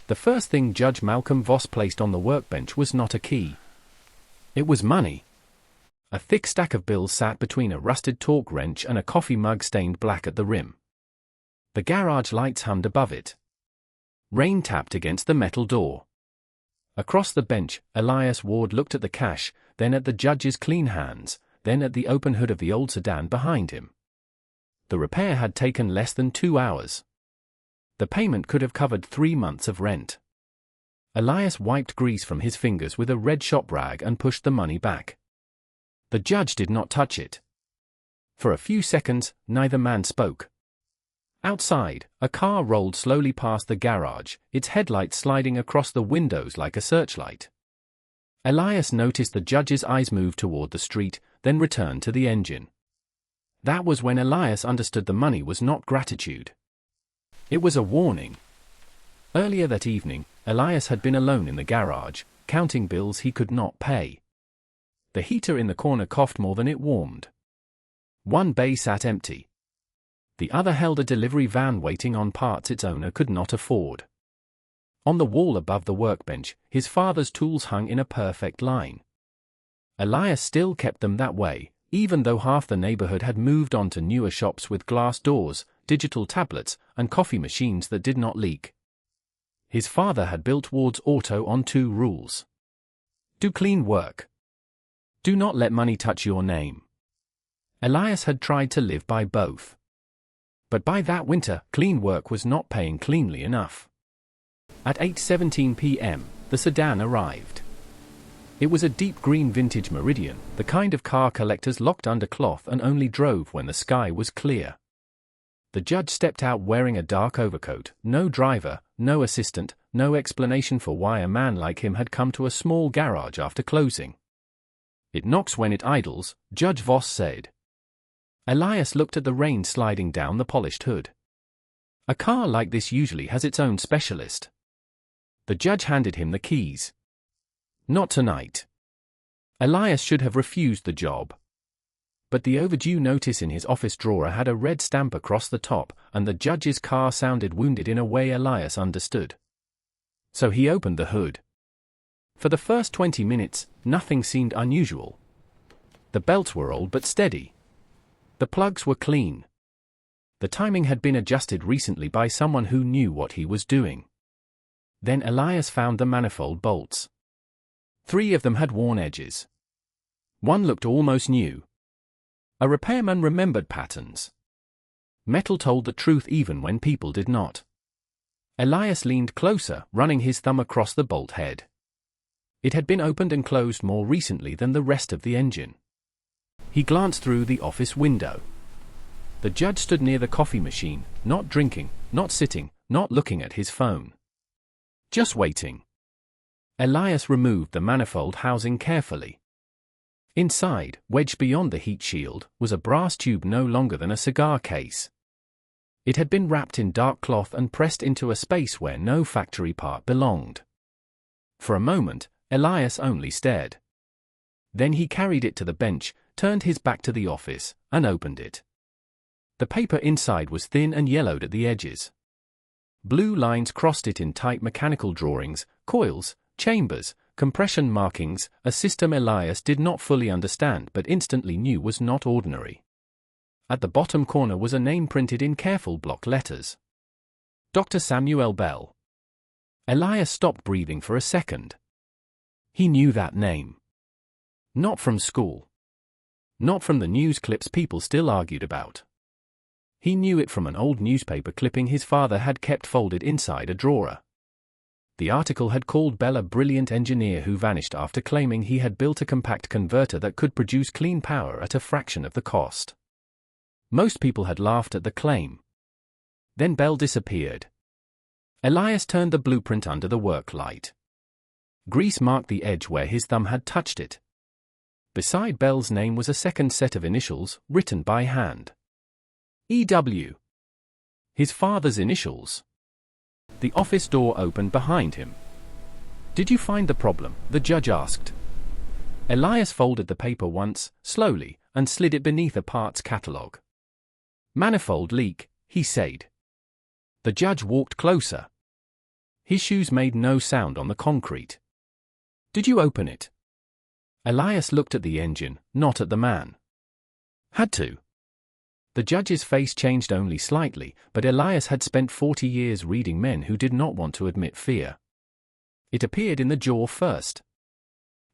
The first thing Judge Malcolm Voss placed on the workbench was not a key. It was money. A thick stack of bills sat between a rusted torque wrench and a coffee mug stained black at the rim. The garage lights hummed above it. Rain tapped against the metal door. Across the bench, Elias Ward looked at the cash, then at the judge's clean hands, then at the open hood of the old sedan behind him. The repair had taken less than 2 hours. The payment could have covered 3 months of rent. Elias wiped grease from his fingers with a red shop rag and pushed the money back. The judge did not touch it. For a few seconds, neither man spoke. Outside, a car rolled slowly past the garage, its headlights sliding across the windows like a searchlight. Elias noticed the judge's eyes move toward the street, then return to the engine. That was when Elias understood the money was not gratitude. It was a warning. Earlier that evening, Elias had been alone in the garage, counting bills he could not pay. The heater in the corner coughed more than it warmed. One bay sat empty. The other held a delivery van waiting on parts its owner could not afford. On the wall above the workbench, his father's tools hung in a perfect line. Elias still kept them that way, even though half the neighborhood had moved on to newer shops with glass doors, digital tablets, and coffee machines that did not leak. His father had built Ward's Auto on 2 rules. Do clean work. Do not let money touch your name. Elias had tried to live by both. But by that winter, clean work was not paying cleanly enough. At 8:17 p.m., the sedan arrived. It was a deep green vintage Meridian, the kind of car collectors locked under cloth and only drove when the sky was clear. The judge stepped out wearing a dark overcoat, no driver, no assistant, no explanation for why a man like him had come to a small garage after closing. It knocks when it idles, Judge Voss said. Elias looked at the rain sliding down the polished hood. A car like this usually has its own specialist. The judge handed him the keys. Not tonight. Elias should have refused the job. But the overdue notice in his office drawer had a red stamp across the top, and the judge's car sounded wounded in a way Elias understood. So he opened the hood. For the first 20 minutes, nothing seemed unusual. The belts were old but steady. The plugs were clean. The timing had been adjusted recently by someone who knew what he was doing. Then Elias found the manifold bolts. 3 of them had worn edges. One looked almost new. A repairman remembered patterns. Metal told the truth even when people did not. Elias leaned closer, running his thumb across the bolt head. It had been opened and closed more recently than the rest of the engine. He glanced through the office window. The judge stood near the coffee machine, not drinking, not sitting, not looking at his phone. Just waiting. Elias removed the manifold housing carefully. Inside, wedged beyond the heat shield, was a brass tube no longer than a cigar case. It had been wrapped in dark cloth and pressed into a space where no factory part belonged. For a moment, Elias only stared. Then he carried it to the bench, turned his back to the office, and opened it. The paper inside was thin and yellowed at the edges. Blue lines crossed it in tight mechanical drawings, coils, chambers, compression markings, a system Elias did not fully understand but instantly knew was not ordinary. At the bottom corner was a name printed in careful block letters. Dr. Samuel Bell. Elias stopped breathing for a second. He knew that name. Not from school. Not from the news clips people still argued about. He knew it from an old newspaper clipping his father had kept folded inside a drawer. The article had called Bell a brilliant engineer who vanished after claiming he had built a compact converter that could produce clean power at a fraction of the cost. Most people had laughed at the claim. Then Bell disappeared. Elias turned the blueprint under the work light. Grease marked the edge where his thumb had touched it. Beside Bell's name was a second set of initials, written by hand. E.W. His father's initials. The office door opened behind him. "Did you find the problem?" the judge asked. Elias folded the paper once, slowly, and slid it beneath a parts catalogue. "Manifold leak," he said. The judge walked closer. His shoes made no sound on the concrete. Did you open it? Elias looked at the engine, not at the man. Had to. The judge's face changed only slightly, but Elias had spent 40 years reading men who did not want to admit fear. It appeared in the jaw first.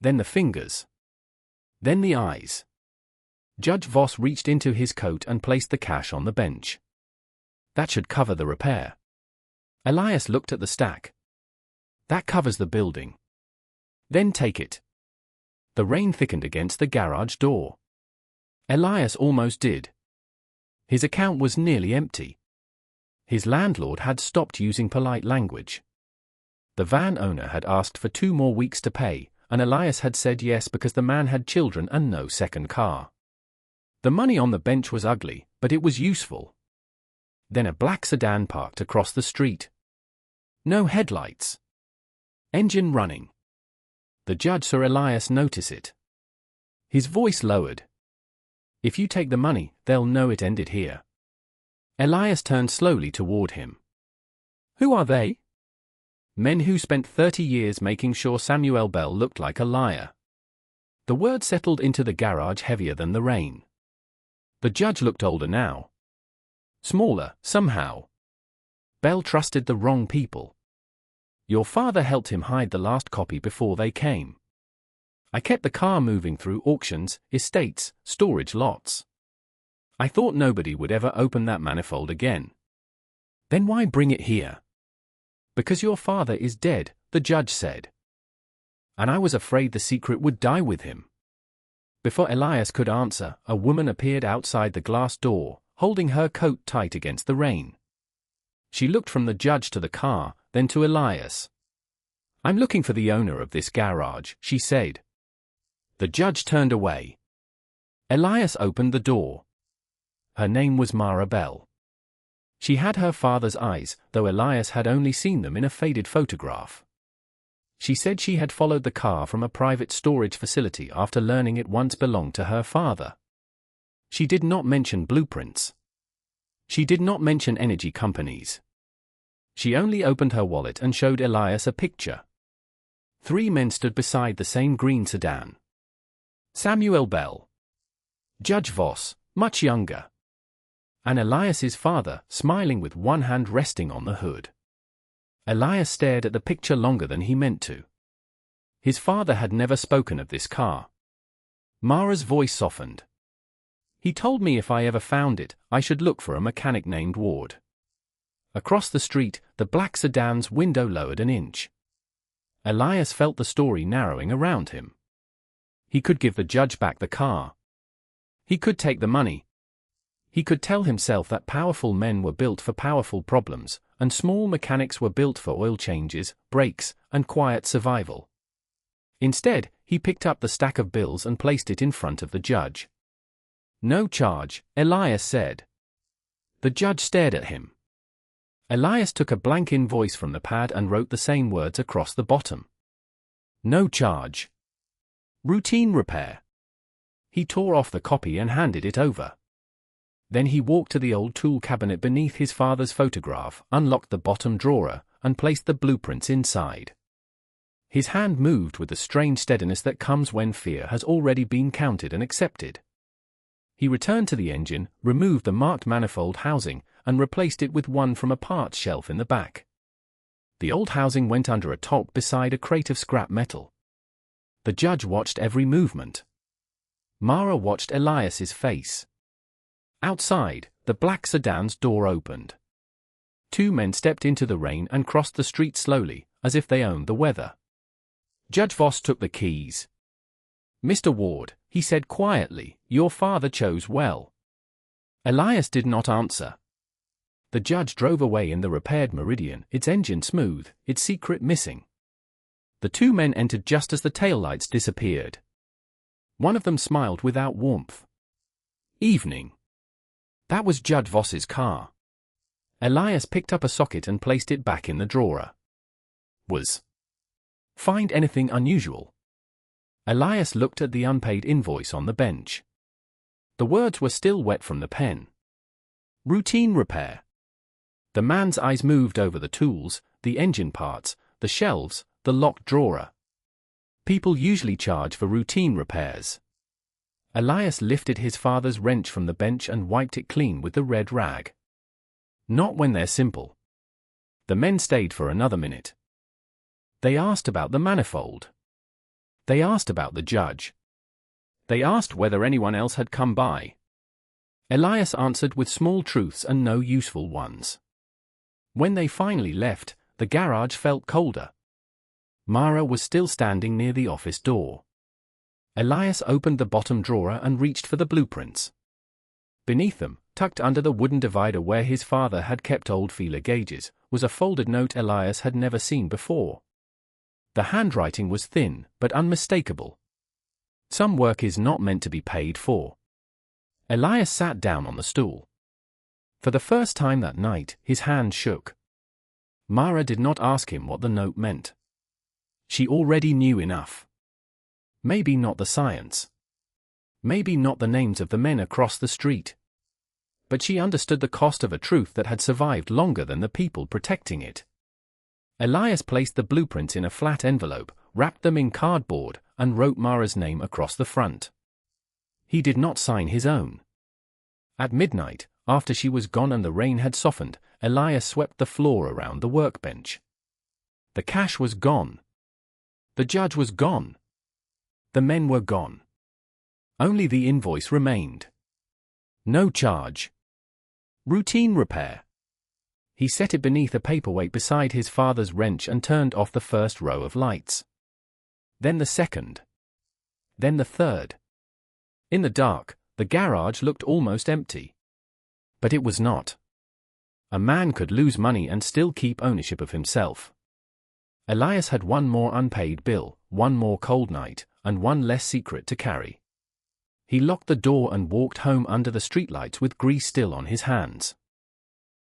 Then the fingers. Then the eyes. Judge Voss reached into his coat and placed the cash on the bench. That should cover the repair. Elias looked at the stack. That covers the building. Then take it. The rain thickened against the garage door. Elias almost did. His account was nearly empty. His landlord had stopped using polite language. The van owner had asked for 2 more weeks to pay, and Elias had said yes because the man had children and no second car. The money on the bench was ugly, but it was useful. Then a black sedan parked across the street. No headlights. Engine running. The judge saw Elias notice it. His voice lowered. If you take the money, they'll know it ended here. Elias turned slowly toward him. Who are they? Men who spent 30 years making sure Samuel Bell looked like a liar. The word settled into the garage heavier than the rain. The judge looked older now. Smaller, somehow. Bell trusted the wrong people. Your father helped him hide the last copy before they came. I kept the car moving through auctions, estates, storage lots. I thought nobody would ever open that manifold again. Then why bring it here? Because your father is dead, the judge said. And I was afraid the secret would die with him. Before Elias could answer, a woman appeared outside the glass door, holding her coat tight against the rain. She looked from the judge to the car, then to Elias. I'm looking for the owner of this garage, she said. The judge turned away. Elias opened the door. Her name was Mara Bell. She had her father's eyes, though Elias had only seen them in a faded photograph. She said she had followed the car from a private storage facility after learning it once belonged to her father. She did not mention blueprints. She did not mention energy companies. She only opened her wallet and showed Elias a picture. 3 men stood beside the same green sedan. Samuel Bell. Judge Voss, much younger. And Elias's father, smiling with one hand resting on the hood. Elias stared at the picture longer than he meant to. His father had never spoken of this car. Mara's voice softened. He told me if I ever found it, I should look for a mechanic named Ward. Across the street, the black sedan's window lowered an inch. Elias felt the story narrowing around him. He could give the judge back the car. He could take the money. He could tell himself that powerful men were built for powerful problems, and small mechanics were built for oil changes, brakes, and quiet survival. Instead, he picked up the stack of bills and placed it in front of the judge. No charge, Elias said. The judge stared at him. Elias took a blank invoice from the pad and wrote the same words across the bottom. No charge. Routine repair. He tore off the copy and handed it over. Then he walked to the old tool cabinet beneath his father's photograph, unlocked the bottom drawer, and placed the blueprints inside. His hand moved with the strange steadiness that comes when fear has already been counted and accepted. He returned to the engine, removed the marked manifold housing, and replaced it with one from a parts shelf in the back. The old housing went under a top beside a crate of scrap metal. The judge watched every movement. Mara watched Elias's face. Outside, the black sedan's door opened. 2 men stepped into the rain and crossed the street slowly, as if they owned the weather. Judge Voss took the keys. Mr. Ward, he said quietly, your father chose well. Elias did not answer. The judge drove away in the repaired Meridian, its engine smooth, its secret missing. The 2 men entered just as the taillights disappeared. One of them smiled without warmth. Evening. That was Judge Voss's car. Elias picked up a socket and placed it back in the drawer. Find anything unusual? Elias looked at the unpaid invoice on the bench. The words were still wet from the pen. Routine repair. The man's eyes moved over the tools, the engine parts, the shelves, the locked drawer. People usually charge for routine repairs. Elias lifted his father's wrench from the bench and wiped it clean with the red rag. Not when they're simple. The men stayed for another minute. They asked about the manifold. They asked about the judge. They asked whether anyone else had come by. Elias answered with small truths and no useful ones. When they finally left, the garage felt colder. Mara was still standing near the office door. Elias opened the bottom drawer and reached for the blueprints. Beneath them, tucked under the wooden divider where his father had kept old feeler gauges, was a folded note Elias had never seen before. The handwriting was thin, but unmistakable. Some work is not meant to be paid for. Elias sat down on the stool. For the first time that night, his hand shook. Mara did not ask him what the note meant. She already knew enough. Maybe not the science. Maybe not the names of the men across the street. But she understood the cost of a truth that had survived longer than the people protecting it. Elias placed the blueprints in a flat envelope, wrapped them in cardboard, and wrote Mara's name across the front. He did not sign his own. At midnight, after she was gone and the rain had softened, Elias swept the floor around the workbench. The cash was gone. The judge was gone. The men were gone. Only the invoice remained. No charge. Routine repair. He set it beneath a paperweight beside his father's wrench and turned off the first row of lights. Then the second. Then the third. In the dark, the garage looked almost empty. But it was not. A man could lose money and still keep ownership of himself. Elias had one more unpaid bill, one more cold night, and one less secret to carry. He locked the door and walked home under the streetlights with grease still on his hands.